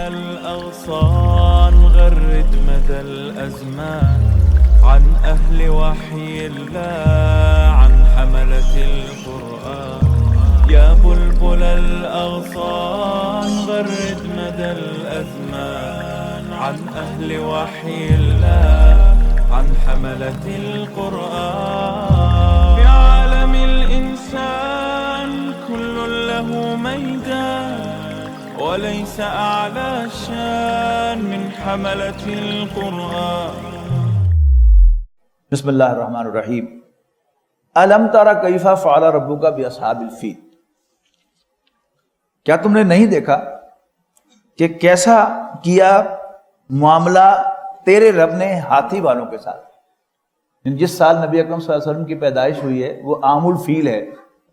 الأغصان غرد مدى الأزمان عن أهل وحي الله عن حملة القرآن يا بلبل الأغصان غرد مدى الأزمان عن أهل وحي الله عن حملة القرآن في عالم الإنسان كل له ميدان وليس أعلى شان من حملة القرآن. بسم اللہ الرحمن الرحیم. الم تر کیف فعل ربک باصحاب الفیل. کیا تم نے نہیں دیکھا کہ کیسا کیا معاملہ تیرے رب نے ہاتھی والوں کے ساتھ. جس سال نبی اکرم صلی اللہ علیہ وسلم کی پیدائش ہوئی ہے وہ عام الفیل ہے.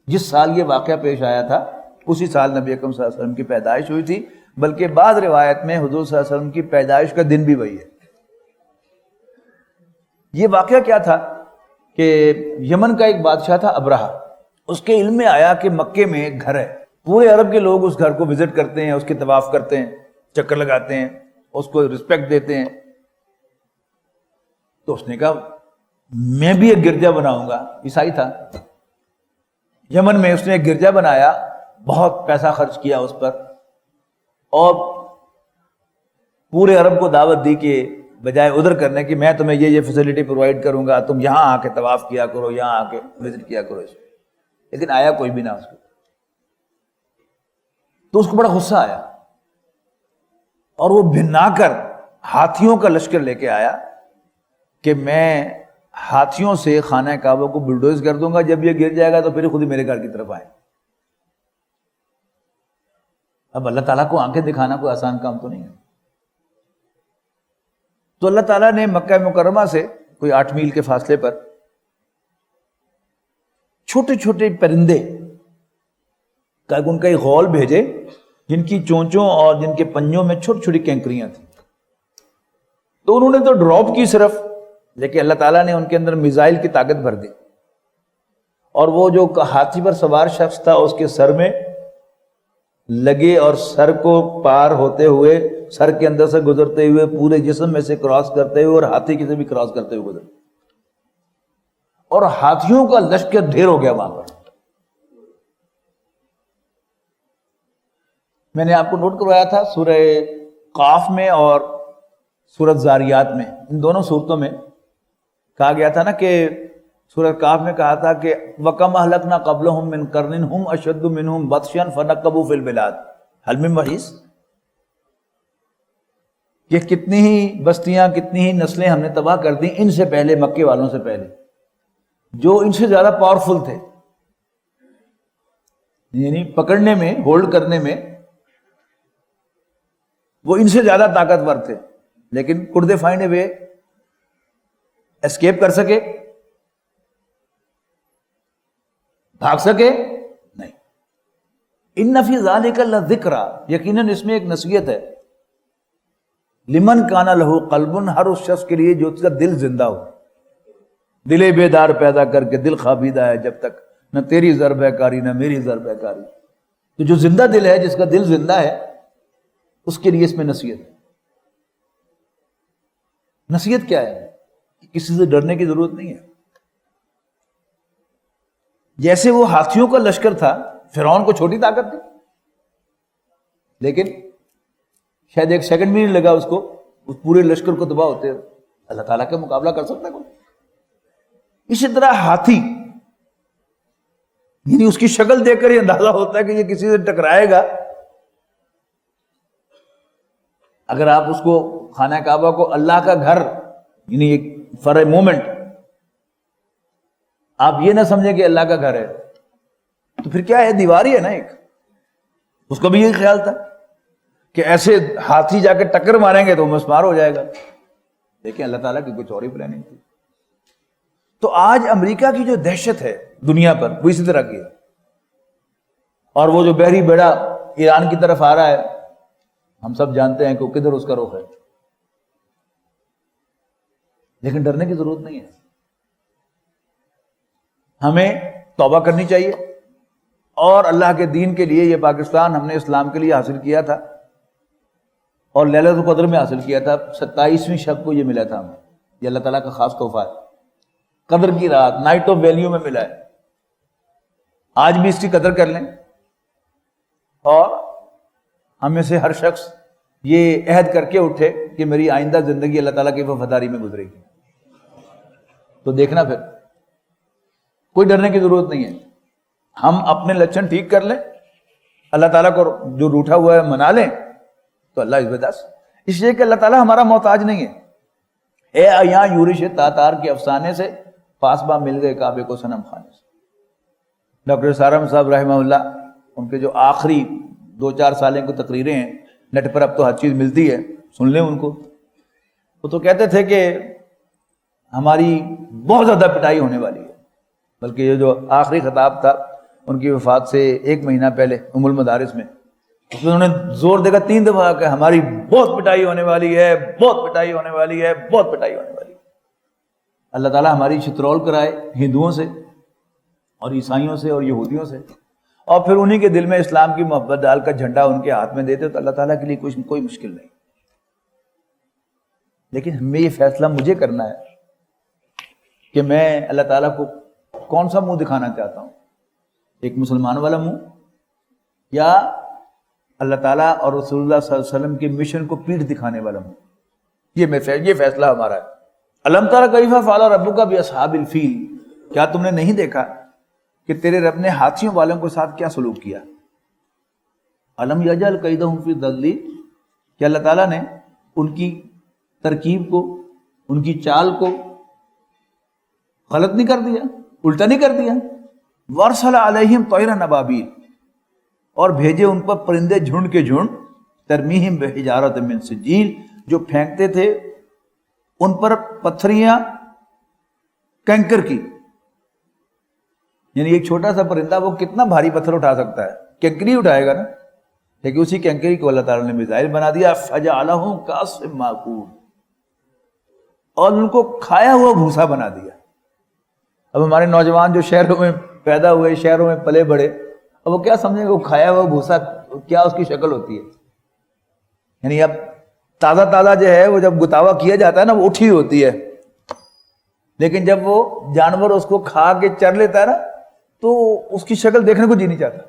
جس سال یہ واقعہ پیش آیا تھا اسی سال نبی اکرم صلی اللہ علیہ وسلم کی پیدائش ہوئی تھی، بلکہ بعض روایت میں حضور صلی اللہ علیہ وسلم کی پیدائش کا دن بھی وہی ہے. یہ واقعہ کیا تھا کہ یمن کا ایک بادشاہ تھا ابرہہ. اس کے علم میں آیا کہ مکے میں ایک گھر ہے، پورے عرب کے لوگ اس گھر کو وزٹ کرتے ہیں، اس کے طواف کرتے ہیں، چکر لگاتے ہیں، اس کو رسپیکٹ دیتے ہیں. تو اس نے کہا میں بھی ایک گرجا بناؤں گا. عیسائی تھا. یمن میں اس نے ایک گرجا بنایا، بہت پیسہ خرچ کیا اس پر، اور پورے عرب کو دعوت دی کہ بجائے ادھر کرنے کی میں تمہیں یہ فیسلٹی پرووائڈ کروں گا، تم یہاں آ کے طواف کیا کرو، یہاں آ کے وزٹ کیا کرو. لیکن آیا کوئی بھی نہ اس کو. تو اس کو بڑا غصہ آیا اور وہ بھنا کر ہاتھیوں کا لشکر لے کے آیا کہ میں ہاتھیوں سے خانہ کعبہ کو بلڈوز کر دوں گا، جب یہ گر جائے گا تو پھر خود ہی میرے گھر کی طرف آئے. اب اللہ تعالیٰ کو آنکھیں دکھانا کوئی آسان کام تو نہیں ہے. تو اللہ تعالیٰ نے مکہ مکرمہ سے کوئی 8 میل کے فاصلے پر چھوٹے چھوٹے پرندے کا ان کا ایک غول بھیجے جن کی چونچوں اور جن کے پنجوں میں چھوٹی چھوٹی کینکریاں تھیں. تو انہوں نے تو ڈراپ کی صرف، لیکن اللہ تعالیٰ نے ان کے اندر میزائل کی طاقت بھر دی، اور وہ جو ہاتھی پر سوار شخص تھا اس کے سر میں لگے اور سر کو پار ہوتے ہوئے، سر کے اندر سے گزرتے ہوئے، پورے جسم میں سے کراس کرتے ہوئے اور ہاتھی کی سے بھی کراس کرتے ہوئے گزرتے، اور ہاتھیوں کا لشکر ڈھیر ہو گیا وہاں پر. میں نے آپ کو نوٹ کروایا تھا سورہ قاف میں اور سورۃ زاریات میں، ان دونوں صورتوں میں کہا گیا تھا نا کہ سورۃ قاف میں کہا تھا کہ وَكَمْ أَهْلَكْنَا قَبْلَهُمْ مِنْ قَرْنٍ هُمْ أَشَدُّ مِنْهُمْ بَطْشًا فَنَكَّبُوا فِي الْبِلَادِ هَلْ مِن مَحِيصٍ. یہ کتنی ہی بستیاں، کتنی ہی نسلیں ہم نے تباہ کر دیں ان سے پہلے، مکے والوں سے پہلے، جو ان سے زیادہ پاورفل تھے، یعنی پکڑنے میں، ہولڈ کرنے میں وہ ان سے زیادہ طاقتور تھے. لیکن could they find a way escape کر سکے؟ بھاگ سکے؟ نہیں. ان فی ذالک لذکریٰ، یقیناً اس میں ایک نصیحت ہے. لمن کان لہ قلب، ہر اس شخص کے لیے جو اس کا دل زندہ ہو. دل بیدار پیدا کر کے دل خوابیدہ ہے جب تک، نہ تیری ضرب ہے کاری نہ میری ضرب ہے کاری. تو جو زندہ دل ہے، جس کا دل زندہ ہے، اس کے لیے اس میں نصیحت ہے. نصیحت کیا ہے؟ کسی سے ڈرنے کی ضرورت نہیں ہے. جیسے وہ ہاتھیوں کا لشکر تھا، فرعون کو چھوٹی طاقت تھی، لیکن شاید 1 سیکنڈ بھی نہیں لگا اس کو اس پورے لشکر کو تباہ ہوتے. اللہ تعالیٰ کا مقابلہ کر سکتا ہے کوئی؟ اسی طرح ہاتھی، یعنی اس کی شکل دیکھ کر یہ اندازہ ہوتا ہے کہ یہ کسی سے ٹکرائے گا. اگر آپ اس کو خانہ کعبہ کو اللہ کا گھر، یعنی فار اے مومنٹ آپ یہ نہ سمجھیں کہ اللہ کا گھر ہے، تو پھر کیا ہے؟ دیوار ہی ہے نا ایک. اس کو بھی یہی خیال تھا کہ ایسے ہاتھی جا کے ٹکر ماریں گے تو مسمار ہو جائے گا. لیکن اللہ تعالیٰ کی کچھ اور ہی پلاننگ تھی. تو آج امریکہ کی جو دہشت ہے دنیا پر وہ اسی طرح کی ہے. اور وہ جو بحری بیڑا ایران کی طرف آ رہا ہے، ہم سب جانتے ہیں کہ کدھر اس کا رخ ہے. لیکن ڈرنے کی ضرورت نہیں ہے. ہمیں توبہ کرنی چاہیے، اور اللہ کے دین کے لیے، یہ پاکستان ہم نے اسلام کے لیے حاصل کیا تھا، اور لیلۃ القدر میں حاصل کیا تھا، 27ویں شب کو یہ ملا تھا ہمیں، یہ اللہ تعالیٰ کا خاص تحفہ ہے، قدر کی رات، نائٹ آف ویلیو میں ملا ہے۔ آج بھی اس کی قدر کر لیں، اور ہم میں سے ہر شخص یہ عہد کر کے اٹھے کہ میری آئندہ زندگی اللہ تعالیٰ کی وفاداری میں گزرے گی۔ تو دیکھنا پھر کوئی ڈرنے کی ضرورت نہیں ہے، ہم اپنے لچھن ٹھیک کر لیں، اللہ تعالیٰ کو جو روٹھا ہوا ہے منا لیں، تو اللہ از ود اس، اس لیے کہ اللہ تعالیٰ ہمارا محتاج نہیں ہے۔ اے یہاں یورش تاتار کے افسانے سے پاسباں مل گئے کعبے کو صنم خانے سے۔ ڈاکٹر سارم صاحب رحمہ اللہ، ان کے جو آخری 2-4 سالیں کو تقریریں ہیں نیٹ پر، اب تو ہر چیز ملتی ہے، سن لیں ان کو۔ وہ تو کہتے تھے کہ ہماری بہت زیادہ پٹائی ہونے والی ہے، بلکہ یہ جو آخری خطاب تھا ان کی وفات سے 1 مہینہ پہلے ام المدارس میں، اس میں انہوں نے زور دے کر 3 دفعہ کہ ہماری بہت پٹائی ہونے والی ہے، بہت پٹائی ہونے والی ہے، بہت پٹائی ہونے والی ہے۔ اللہ تعالیٰ ہماری چترول کرائے ہندوؤں سے اور عیسائیوں سے اور یہودیوں سے، اور پھر انہی کے دل میں اسلام کی محبت ڈال کر جھنڈا ان کے ہاتھ میں دیتے، تو اللہ تعالیٰ کے لیے کوئی مشکل نہیں۔ لیکن ہمیں یہ فیصلہ مجھے کرنا ہے کہ میں اللہ تعالیٰ کو کون سا منہ دکھانا چاہتا ہوں، ایک مسلمان والا منہ، یا اللہ تعالیٰ اور رسول اللہ صلی اللہ علیہ وسلم کے مشن کو پیٹھ دکھانے والا منہ۔ یہ فیصلہ ہمارا ہے۔ الم تر کیف فعل ربک باصحاب الفیل، کیا تم نے نہیں دیکھا کہ تیرے رب نے ہاتھیوں والوں کے ساتھ کیا سلوک کیا؟ الم یجعل کیدہم فی ضلال، کہ اللہ تعالیٰ نے ان کی ترکیب کو، ان کی چال کو غلط نہیں کر دیا، الٹا نہیں کر دیا؟ وارسل علیہم طیرا ابابیل، اور بھیجے ان پر پرندے جھنڈ کے جھنڈ، ترمیہم بحجارۃ من سجیل، جو پھینکتے تھے ان پر پتھریاں کنکر کی، یعنی ایک چھوٹا سا پرندہ وہ کتنا بھاری پتھر اٹھا سکتا ہے؟ کنکری اٹھائے گا نا، لیکن اسی کنکری کو اللہ تعالیٰ نے میزائل بنا دیا، فجعلہم کعصف مأکول، اور ان کو کھایا ہوا بھوسا بنا دیا۔ اب ہمارے نوجوان جو شہروں میں پیدا ہوئے، شہروں میں پلے بڑے، اب وہ کیا سمجھیں گے وہ کھایا ہوا بھوسا کیا اس کی شکل ہوتی ہے؟ یعنی اب تازہ تازہ جو ہے وہ جب گتاوا کیا جاتا ہے نا، وہ اٹھی ہوتی ہے، لیکن جب وہ جانور اس کو کھا کے چر لیتا ہے نا، تو اس کی شکل دیکھنے کو جی نہیں چاہتا۔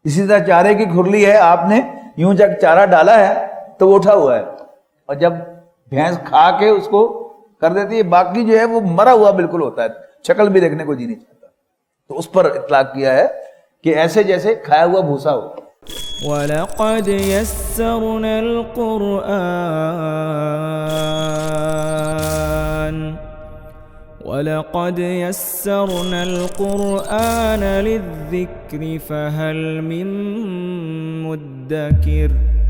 اسی طرح چارے کی کھرلی ہے، آپ نے یوں جب چارہ ڈالا ہے تو وہ اٹھا ہوا ہے، اور جب بھینس کھا کے اس کو کر دیتی ہے، باقی جو ہے وہ مرا ہوا بالکل ہوتا ہے، شکل بھی دیکھنے کو جی نہیں چاہتا۔ تو اس پر اطلاق کیا ہے کہ ایسے جیسے کھایا ہوا بھوسا ہو۔ وَلَقَدْ يَسَّرْنَا الْقُرْآنَ لِلذِّكْرِ فَهَلْ مِن مُّدَّكِرٍ